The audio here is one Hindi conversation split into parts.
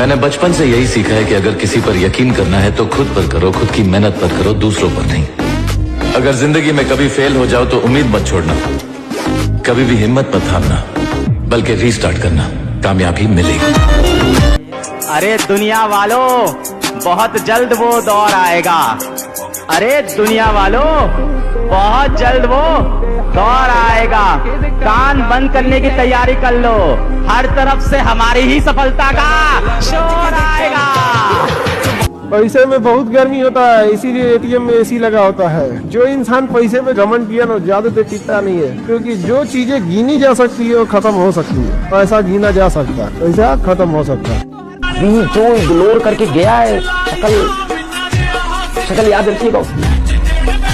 मैंने बचपन से यही सीखा है कि अगर किसी पर यकीन करना है तो खुद पर करो, खुद की मेहनत पर करो, दूसरों पर नहीं। अगर जिंदगी में कभी फेल हो जाओ तो उम्मीद मत छोड़ना, कभी भी हिम्मत मत थामना, बल्कि रीस्टार्ट करना, कामयाबी मिलेगी। अरे दुनिया वालों, बहुत जल्द वो दौर आएगा। अरे दुनिया वालों, बहुत जल्द वो दौर आएगा। कान बंद करने की तैयारी कर लो, हर तरफ से हमारी ही सफलता का शोर आएगा। पैसे में बहुत गर्मी होता है, इसीलिए एटीएम में एसी लगा होता है। जो इंसान पैसे में घमंड किया ना, ज्यादा देर टिकता नहीं है, क्योंकि जो चीजें गिनी जा सकती है वो खत्म हो सकती है। पैसा गिना जा सकता है, पैसा खत्म हो सकता है। अभी जो इग्नोर करके गया है, शक्ल याद रखिएगा उसकी।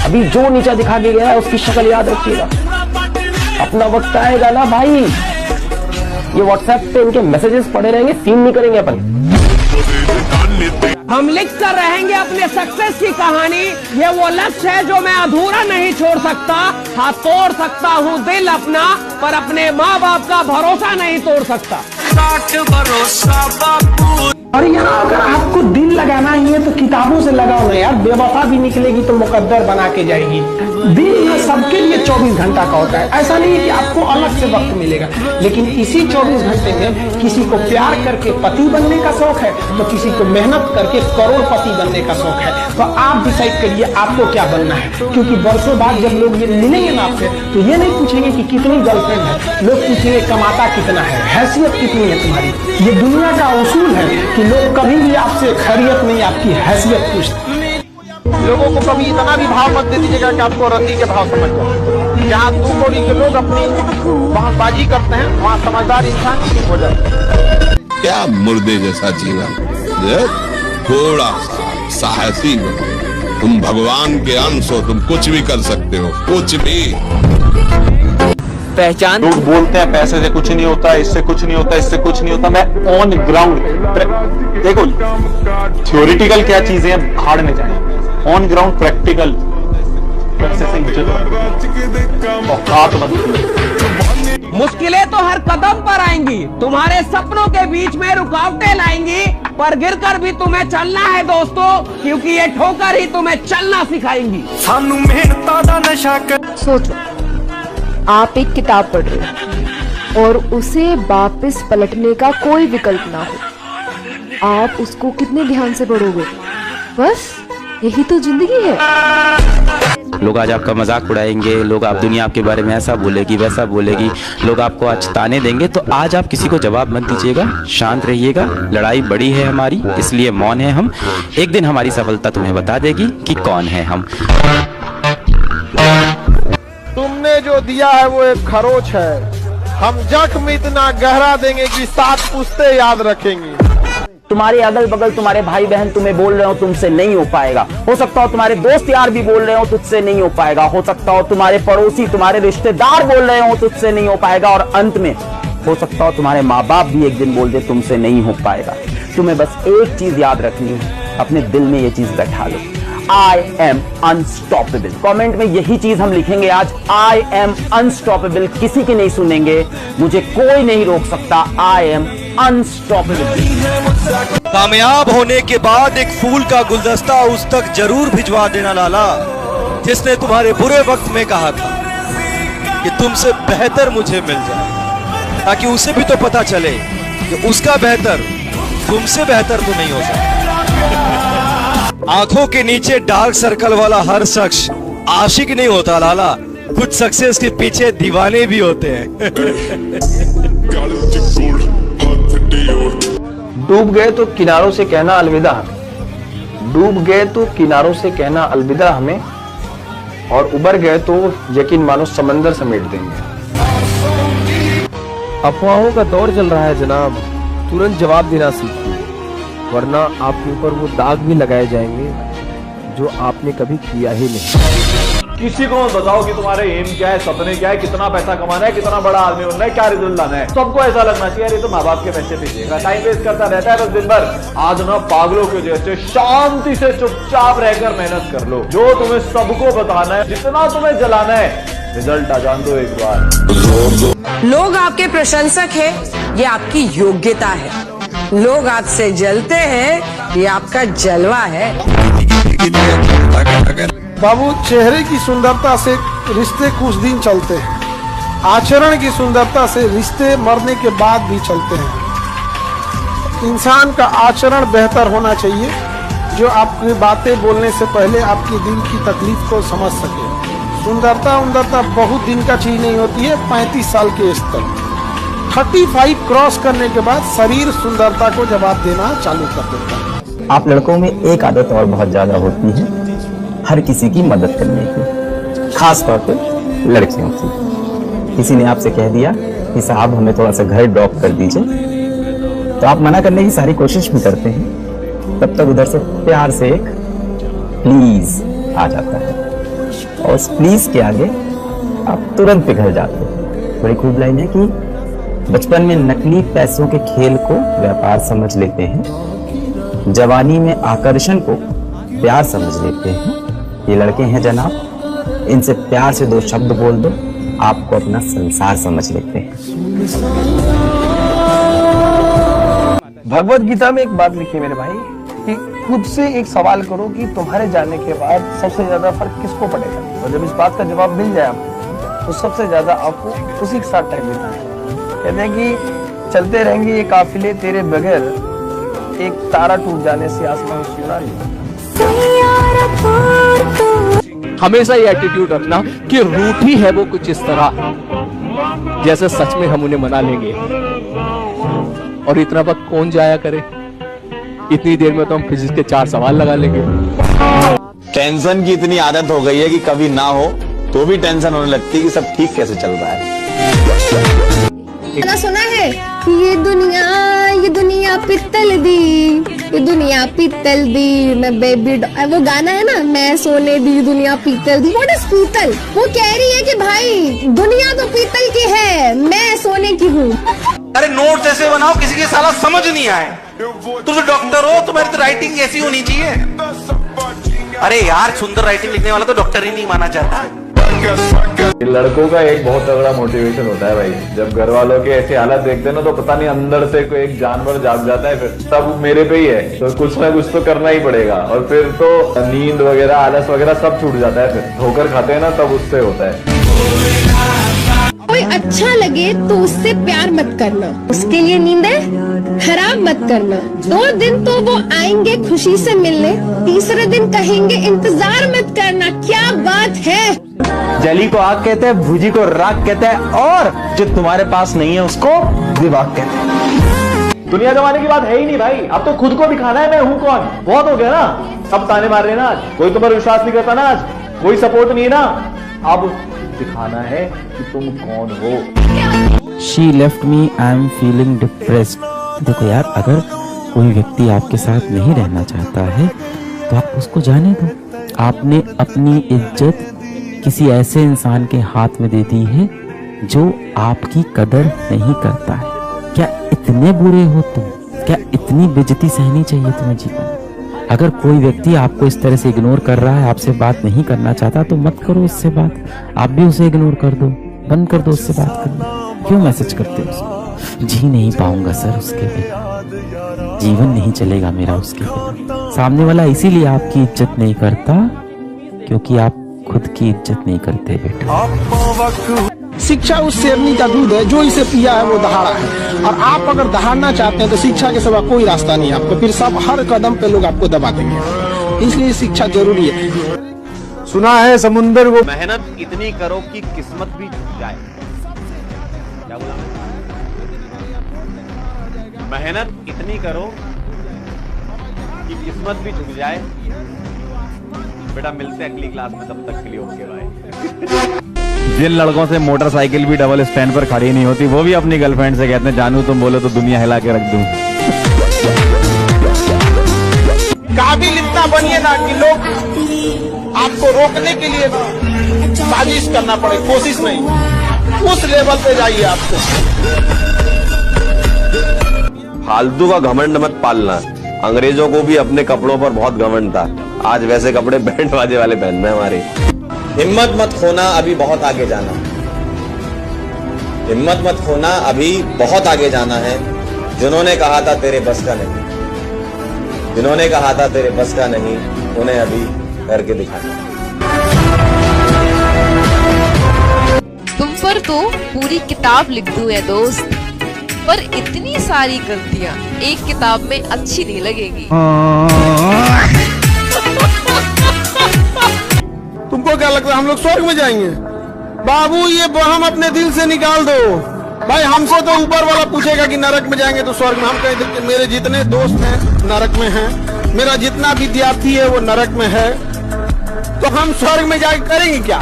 अभी जो नीचा दिखा के गया है उसकी शक्ल याद रखिएगा। अपना वक्त आएगा ना भाई, ये व्हाट्सएप पे इनके मैसेजेस पड़े रहेंगे, सीन नहीं करेंगे अपन। हम लिख कर रहेंगे अपने सक्सेस की कहानी। ये वो लक्ष्य है जो मैं अधूरा नहीं छोड़ सकता। हाँ, तोड़ सकता हूँ दिल अपना, पर अपने माँ बाप का भरोसा नहीं तोड़ सकता। और यहाँ अगर आपको दिल लगाना ही है तो किताबों से लगाओ ना यार। बेवफा भी निकलेगी तो मुकद्दर बना के जाएगी। दिन ना सबके लिए 24 घंटा का होता है। ऐसा नहीं है कि आपको अलग से वक्त मिलेगा, लेकिन इसी 24 घंटे में किसी को प्यार करके पति बनने का शौक है तो किसी को मेहनत करके करोड़पति बनने का शौक है। तो आप डिसाइड करिए आपको क्या बनना है, क्योंकि वर्षों बाद जब लोग ये मिलेंगे ना आपसे तो ये नहीं पूछेंगे कि कितनी गर्लफ्रेंड है, लोग पूछेंगे कमाता कितना है, हैसियत कितनी है तुम्हारी। ये दुनिया का उसूल है कि लोग कभी भी आपसे खैरियत नहीं, आपकी हैसियत पूछते। लोगों को कभी इतना भी भाव मत दे दीजिएगा कि आपको रद्दी के भाव समझ जाए। जहाँ 2 कौड़ी के लोग अपनी बहाबाजी करते हैं, वहाँ समझदार इंसान ठीक हो जाए। क्या मुर्दे जैसा जीवन, थोड़ा सा साहसी बनो। तुम भगवान के अंश हो, तुम कुछ भी कर सकते हो, कुछ भी। पहचान। लोग बोलते हैं पैसे से कुछ नहीं होता, इससे कुछ नहीं होता, इससे कुछ नहीं होता। मैं ऑन ग्राउंड देखो, थ्योरिटिकल क्या चीजें हैं भाड़ में जाए, ऑन ग्राउंड प्रैक्टिकल पैसे से इज्जत औकात बनती। मुश्किलें तो हर कदम पर आएंगी, तुम्हारे सपनों के बीच में रुकावटें लाएंगी, पर गिरकर भी तुम्हें चलना है दोस्तों, क्योंकि ये ठोकर ही तुम्हें चलना सिखाएंगी। सानू मेहनत दा नशा कर। सोचो, आप एक किताब पढ़ रहे हो और उसे वापस पलटने का कोई विकल्प ना हो, आप उसको कितने ध्यान से पढ़ोगे? बस यही तो जिंदगी है। लोग आज आपका मजाक उड़ाएंगे, लोग आप दुनिया आपके बारे में ऐसा बोलेगी वैसा बोलेगी, लोग आपको आज ताने देंगे, तो आज आप किसी को जवाब मत दीजिएगा, शांत रहिएगा। लड़ाई बड़ी है हमारी, इसलिए मौन है हम। एक दिन हमारी सफलता तुम्हें बता देगी कि कौन है हम। तुमने जो दिया है वो एक खरोच है, हम जख्म इतना गहरा देंगे कि 7 पुश्ते याद रखेंगी। तुम्हारे अगल बगल तुम्हारे भाई बहन तुम्हें बोल रहे हो तुमसे नहीं हो पाएगा, हो सकता हो तुम्हारे दोस्त यार भी बोल रहे हो तुझसे नहीं हो पाएगा, हो सकता हो तुम्हारे पड़ोसी तुम्हारे रिश्तेदार बोल रहे हो तुझसे नहीं हो पाएगा, और अंत में हो सकता हो तुम्हारे माँ बाप भी एक दिन बोल दे तुमसे नहीं हो पाएगा। तुम्हें बस एक चीज याद रखनी है, अपने दिल में ये चीज बैठा लो, I am unstoppable। कमेंट में यही चीज हम लिखेंगे आज, I am unstoppable। किसी की नहीं सुनेंगे, मुझे कोई नहीं रोक सकता, I am unstoppable। कामयाब होने के बाद एक फूल का गुलदस्ता उस तक जरूर भिजवा देना लाला, जिसने तुम्हारे बुरे वक्त में कहा था कि तुमसे बेहतर मुझे मिल जाए, ताकि उसे भी तो पता चले कि उसका बेहतर तुमसे बेहतर तो नहीं हो सकता। आंखों के नीचे डार्क सर्कल वाला हर शख्स आशिक नहीं होता लाला, कुछ सक्सेस के पीछे दीवाने भी होते हैं। डूब गए तो किनारों से कहना अलविदा हमें, डूब गए तो किनारों से कहना अलविदा हमें, और उबर गए तो यकीन मानो समंदर समेट देंगे। अफवाहों का दौर चल रहा है जनाब, तुरंत जवाब देना सीखिए, वरना आपके ऊपर वो दाग भी लगाए जाएंगे जो आपने कभी किया ही नहीं। किसी को बताओ कि तुम्हारे एम क्या है, सपने क्या है, कितना पैसा कमाना है, कितना बड़ा आदमी बनना है, क्या रिजल्ट लाना है। सबको ऐसा लगना चाहिए अरे तो माँ बाप के पैसे भेजिएगा, टाइम वेस्ट करता रहता है बस दिन भर। आज ना पागलों के जैसे शांति से चुपचाप रहकर मेहनत कर लो, जो तुम्हें सबको बताना है, जितना तुम्हें जलाना है, रिजल्ट आ जान दो एक बार। लोग आपके प्रशंसक हैं, ये आपकी योग्यता है। लोग आपसे जलते हैं, ये आपका जलवा है। बाबू, चेहरे की सुंदरता से रिश्ते कुछ दिन चलते हैं, आचरण की सुंदरता से रिश्ते मरने के बाद भी चलते हैं। इंसान का आचरण बेहतर होना चाहिए, जो आपकी बातें बोलने से पहले आपकी दिल की तकलीफ को समझ सके। सुंदरता बहुत दिन का चीज नहीं होती है, 35 साल के एज तक। 35 क्रॉस करने के बाद शरीर सुंदरता को जवाब देना चालू कर देता है। आप लड़कों में एक आदत और बहुत ज्यादा होती है, हर किसी की मदद करने की, खास तौर पे लड़कियों की। किसी ने आपसे कह दिया कि साहब हमें थोड़ा सा घर ड्रॉप कर दीजिए, तो आप मना करने की सारी कोशिश भी करते हैं, तब तक उधर से प्यार से एक प्लीज आ जाता है, और उस प्लीज के आगे आप तुरंत पिघल जाते हैं। बड़ी खूब लाइन है कि बचपन में नकली पैसों के खेल को व्यापार समझ लेते हैं, जवानी में आकर्षण को प्यार समझ लेते हैं। ये लड़के हैं जनाब, इनसे प्यार से 2 शब्द बोल दो, आपको अपना संसार समझ लेते हैं। भगवत गीता में एक बात लिखी है मेरे भाई, कि खुद से एक सवाल करो कि तुम्हारे जाने के बाद सबसे ज्यादा फर्क किसको पड़ेगा, और जब इस बात का जवाब मिल जाए आपको, तो सबसे ज्यादा आपको उसी के साथ टाइम बिताना है। कहते हैं कि चलते रहेंगे ये काफिले तेरे बगैर, एक तारा टूट जाने से आसमान सुना नहीं। हमेशा ये एटीट्यूड रखना कि रूठी है वो कुछ इस तरह जैसे सच में हम उन्हें मना लेंगे, और इतना वक्त कौन जाया करे, इतनी देर में तो हम फिजिक्स के 4 सवाल लगा लेंगे। टेंशन की इतनी आदत हो गई है कि कभी ना हो तो भी टेंशन होने लगती है कि सब ठीक कैसे चल रहा है। सुना है कि ये दुनिया पित्तल दी, ये दुनिया पित्तल दी, मैं बेबी वो गाना है ना, मैं सोने दी दुनिया पीतल दी। व्हाट इज पीतल? वो कह रही है कि भाई दुनिया तो पीतल की है, मैं सोने की हूँ। अरे नोट्स ऐसे बनाओ किसी के साला समझ नहीं आए। तुम तो डॉक्टर हो, तुम्हारी तो राइटिंग ऐसी होनी चाहिए। अरे यार, सुंदर राइटिंग लिखने वाला तो डॉक्टर ही नहीं माना जाता। लड़कों का एक बहुत तगड़ा मोटिवेशन होता है भाई, जब घर वालों के ऐसी हालत देखते हैं ना, तो पता नहीं अंदर से कोई एक जानवर जाग जाता है, फिर सब मेरे पे ही है, तो कुछ ना कुछ तो करना ही पड़ेगा। और फिर तो नींद वगैरह, आलस वगैरह सब छूट जाता है। फिर ठोकर खाते हैं ना, तब उससे होता है। कोई अच्छा लगे तो उससे प्यार मत करना, उसके लिए नींदें खराब मत करना। 2 दिन तो वो आएंगे खुशी से मिलने, तीसरे दिन कहेंगे इंतजार मत करना। क्या बात है। जली को आग कहते हैं, भूजी को राख कहते हैं, और जो तुम्हारे पास नहीं है उसको दिमाग कहते हैं। दुनिया जमाने की बात है ही नहीं भाई, अब तो खुद को दिखाना है मैं हूँ कौन। बहुत हो गया ना, सब ताने मार रहे हैं ना, आज कोई तुम पर विश्वास नहीं करता ना, आज कोई सपोर्ट नहीं है ना, अब दिखाना है कि तुम कौन हो। She left me, I am feeling depressed। देखो यार, अगर कोई व्यक्ति आपके साथ नहीं रहना चाहता है तो आप उसको जाने दो। आपने अपनी इज्जत किसी ऐसे इंसान के हाथ में दे दी है जो आपकी कदर नहीं करता है। क्या इतने बुरे हो तुम? क्या इतनी बेइज्जती सहनी चाहिए तुम्हें जीवन में? अगर कोई व्यक्ति आपको इस तरह से इग्नोर कर रहा है, आपसे बात नहीं करना चाहता, तो मत करो उससे बात। आप भी उसे इग्नोर कर दो, बंद कर दो उससे बात करना। क्यों मैसेज करते हो उसको? जी नहीं पाऊंगा सर उसके बिना, जीवन नहीं चलेगा मेरा उसके बिना। सामने वाला इसीलिए आपकी इज्जत नहीं करता क्योंकि आप खुद की इज्जत नहीं करते बेटा। शिक्षा उस शेरनी का दूध है, जो इसे पिया है वो दहाड़ा है। और आप अगर दहाड़ना चाहते हैं तो शिक्षा के सिवा कोई रास्ता नहीं है आपको, फिर सब हर कदम पे लोग आपको दबा देंगे। इसलिए शिक्षा जरूरी है। सुना है समुंदर को मेहनत इतनी करो कि किस्मत भी झुक जाए। क्या बोला? मेहनत इतनी करो कि किस्मत भी झुक जाए। बेटा मिलते हैं अगली क्लास में, तब तक के लिए ओके बाय। जिन लड़कों से मोटरसाइकिल भी डबल स्टैंड पर खड़ी नहीं होती, वो भी अपनी गर्लफ्रेंड से कहते हैं जानू तुम बोलो तो दुनिया हिला के रख दूं। काबिल इतना बनिए ना कि लोग आपको रोकने के लिए साजिश करना पड़े, कोशिश नहीं, उस लेवल पे जाइए आपको। फालतू का घमंड मत पालना। अंग्रेजों को भी अपने कपड़ों पर बहुत घमंड था, आज वैसे कपड़े बैंड बाजे वाले पहनना है हमारे। हिम्मत मत खोना, अभी बहुत आगे जाना। हिम्मत मत खोना, अभी बहुत आगे जाना है। जिन्होंने कहा था तेरे बस का नहीं, जिन्होंने कहा था तेरे बस का नहीं, उन्हें अभी करके दिखाना। तुम पर तो पूरी किताब लिख दूं है दोस्त, पर इतनी सारी गलतियां एक किताब में अच्छी नहीं लगेगी। तुमको क्या लगता है हम लोग स्वर्ग में जाएंगे? बाबू ये हम अपने दिल से निकाल दो भाई। हमसे तो ऊपर वाला पूछेगा कि नरक में जाएंगे तो स्वर्ग में। हम कहते हैं मेरे जितने दोस्त हैं नरक में हैं, मेरा जितना विद्यार्थी है वो नरक में है, तो हम स्वर्ग में जाके करेंगे क्या?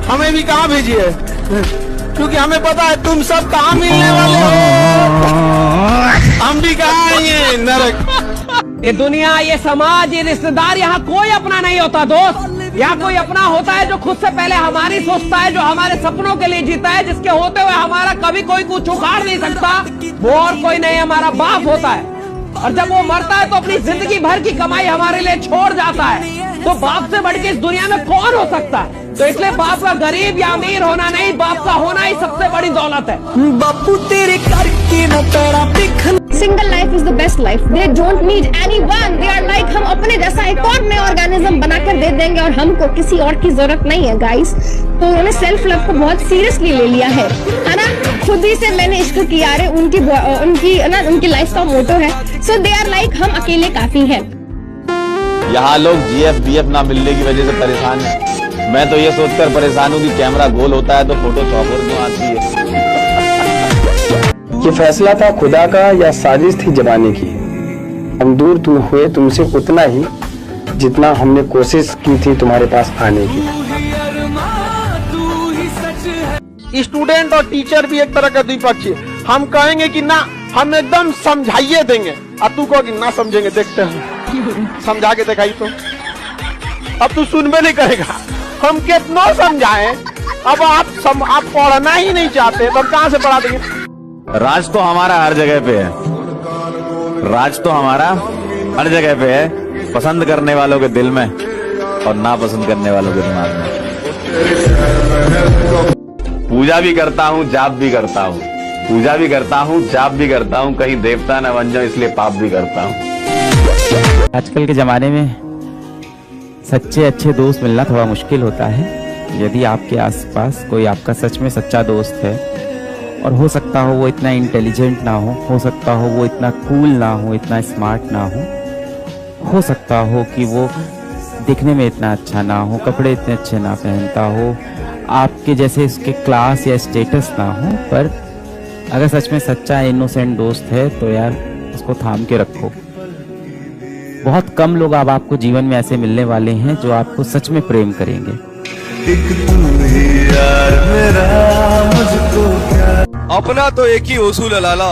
हमें भी कहाँ भेजिए, क्योंकि हमें पता है तुम सब कहाँ मिलने वाले हो। हम भी कहाँ आएंगे? नरक। ये दुनिया, ये समाज, ये रिश्तेदार, यहाँ कोई अपना नहीं होता दोस्त। यहाँ कोई अपना होता है जो खुद से पहले हमारी सोचता है, जो हमारे सपनों के लिए जीता है, जिसके होते हुए हमारा कभी कोई कुछ उखाड़ नहीं सकता। वो और कोई नहीं, हमारा बाप होता है। और जब वो मरता है तो अपनी जिंदगी भर की कमाई हमारे लिए छोड़ जाता है। तो बाप से बढ़ के इस दुनिया में कौन हो सकता है? तो इसलिए बाप का गरीब या अमीर होना नहीं, बाप का होना ही सबसे बड़ी दौलत है। बापू तेरे करके न तेरा दिखना। Single life is the best life. They don't need anyone. They are like हम अपने जैसा एक और नया ऑर्गेनिज्म बनाकर दे देंगे और हमको किसी और की जरूरत नहीं है गाइस। तो उन्होंने सेल्फ लव को बहुत सीरियसली ले लिया है ना। खुद ही से मैंने इश्क किया रे, उनकी लाइफ का मोटो है। सो दे आर लाइक हम अकेले काफी है। यहाँ लोग GF-BF ना मिलने की वजह से परेशान है। मैं तो ये सोचकर परेशान हूँ कि कैमरा गोल होता है तो फोटो चौकोर क्यों आती है। ये फैसला था खुदा का या साजिश थी जमाने की? हम दूर हुए तुमसे उतना ही जितना हमने कोशिश की थी तुम्हारे पास आने की। स्टूडेंट और टीचर भी एक तरह का द्विपक्षीय। हम कहेंगे कि ना, हम एकदम समझाइए देंगे, और तू कहो कि ना समझेंगे, देखते हैं समझा के दिखाई तो। अब तू सुनबे नहीं करेगा। हम कितना समझाएं, अब आप पढ़ना ही नहीं चाहते तो हम कहाँ से पढ़ा देंगे? राज तो हमारा हर जगह पे है, राज तो हमारा हर जगह पे है, पसंद करने वालों के दिल में और नापसंद करने वालों के दिमाग में। पूजा भी करता हूँ, जाप भी करता हूँ, पूजा भी करता हूँ, जाप भी करता हूँ, कहीं देवता न बन जाऊं इसलिए पाप भी करता हूँ। आजकल के ज़माने में सच्चे अच्छे दोस्त मिलना थोड़ा मुश्किल होता है। यदि आपके आसपास कोई आपका सच में सच्चा दोस्त है, और हो सकता हो वो इतना इंटेलिजेंट ना हो सकता हो वो इतना कूल ना हो, इतना स्मार्ट ना हो सकता हो कि वो दिखने में इतना अच्छा ना हो, कपड़े इतने अच्छे ना पहनता हो, आपके जैसे उसके क्लास या स्टेटस ना हो, पर अगर सच में सच्चा इनोसेंट दोस्त है तो यार उसको थाम के रखो। बहुत कम लोग अब आपको जीवन में ऐसे मिलने वाले हैं जो आपको सच में प्रेम करेंगे। अपना तो एक ही उसूल है लाला,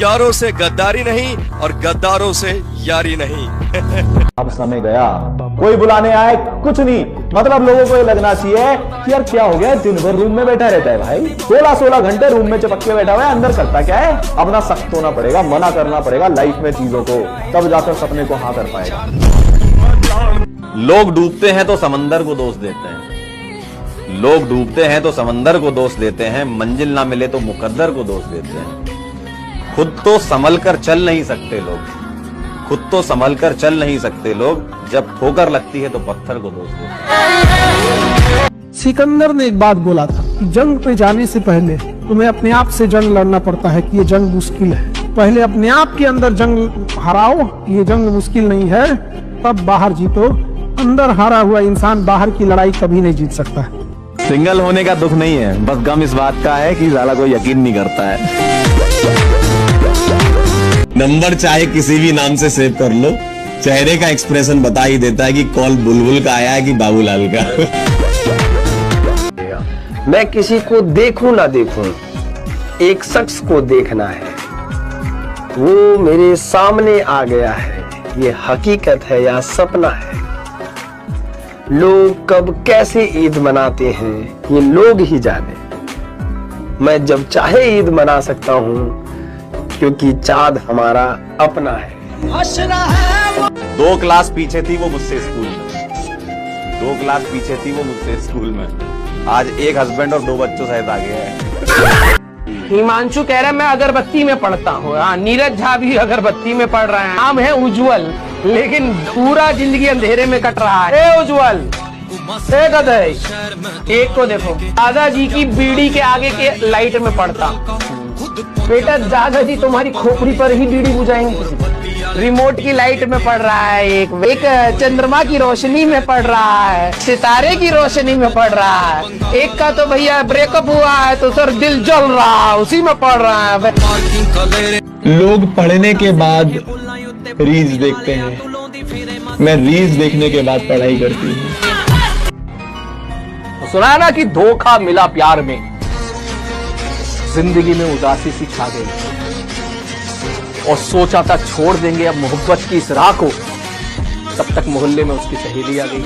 यारों से गद्दारी नहीं और गद्दारों से यारी नहीं। अब समय गया, कोई बुलाने आए कुछ नहीं। मतलब लोगों को ये लगना चाहिए कि यार क्या हो गया, दिन भर रूम में बैठा रहता है भाई, 16-16 घंटे रूम में चिपक के बैठा हुआ है, अंदर करता क्या है? अपना सख्त होना पड़ेगा, मना करना पड़ेगा लाइफ में चीजों को, तब जाकर सपने को हाँ कर पाएगा। लोग डूबते हैं तो समंदर को दोष देते हैं, लोग डूबते हैं तो समंदर को दोष देते हैं, मंजिल ना मिले तो मुकद्दर को दोष देते हैं। खुद तो संभल कर चल नहीं सकते लोग, खुद तो संभल कर चल नहीं सकते लोग, जब ठोकर लगती है तो पत्थर को दोष देते हैं। सिकंदर ने एक बात बोला था कि जंग पे जाने से पहले तुम्हें अपने आप से जंग लड़ना पड़ता है कि ये जंग मुश्किल है। पहले अपने आप के अंदर जंग हराओ, ये जंग मुश्किल नहीं है, तब बाहर जीतो। अंदर हारा हुआ इंसान बाहर की लड़ाई कभी नहीं जीत सकता। सिंगल होने का दुख नहीं है, बस गम इस बात का है कि साला कोई यकीन नहीं करता है। नंबर चाहे किसी भी नाम से सेव कर लो, चेहरे का एक्सप्रेशन बता ही देता है कि कॉल बुलबुल का आया है कि बाबूलाल का। मैं किसी को देखूं ना देखूं, एक शख्स को देखना है, वो मेरे सामने आ गया है, ये हकीकत है या सपना है। लोग कब कैसे ईद मनाते हैं ये लोग ही जाने, मैं जब चाहे ईद मना सकता हूँ क्योंकि चाँद हमारा अपना है। 2 क्लास पीछे थी वो मुझसे स्कूल में, 2 क्लास पीछे थी वो मुझसे स्कूल में, आज एक हस्बैंड और 2 बच्चों सहित आ गया है। हिमांशु कह रहा है मैं अगरबत्ती में पढ़ता हूँ। हाँ, नीरज झा भी अगरबत्ती में पढ़ रहे हैं। नाम है उज्जवल, लेकिन पूरा जिंदगी अंधेरे में कट रहा है। ए उज्जवल, एक को देखो, दादाजी की बीड़ी के आगे के लाइट में पड़ता। बेटा दादाजी तुम्हारी खोपड़ी पर ही बीड़ी बुझाएंगे। रिमोट की लाइट में पड़ रहा है, एक चंद्रमा की रोशनी में पड़ रहा है, सितारे की रोशनी में पड़ रहा है। एक का तो भैया ब्रेकअप हुआ है तो सर दिल जल रहा है, उसी में पड़ रहा है। लोग पढ़ने के बाद रील्स देखते हैं, मैं रील्स देखने के बाद पढ़ाई करती हूँ। सुना है ना कि धोखा मिला प्यार में, जिंदगी में उदासी सी छा गई और सोचा था छोड़ देंगे अब मोहब्बत की इस राह को, तब तक मोहल्ले में उसकी सहेली आ गई।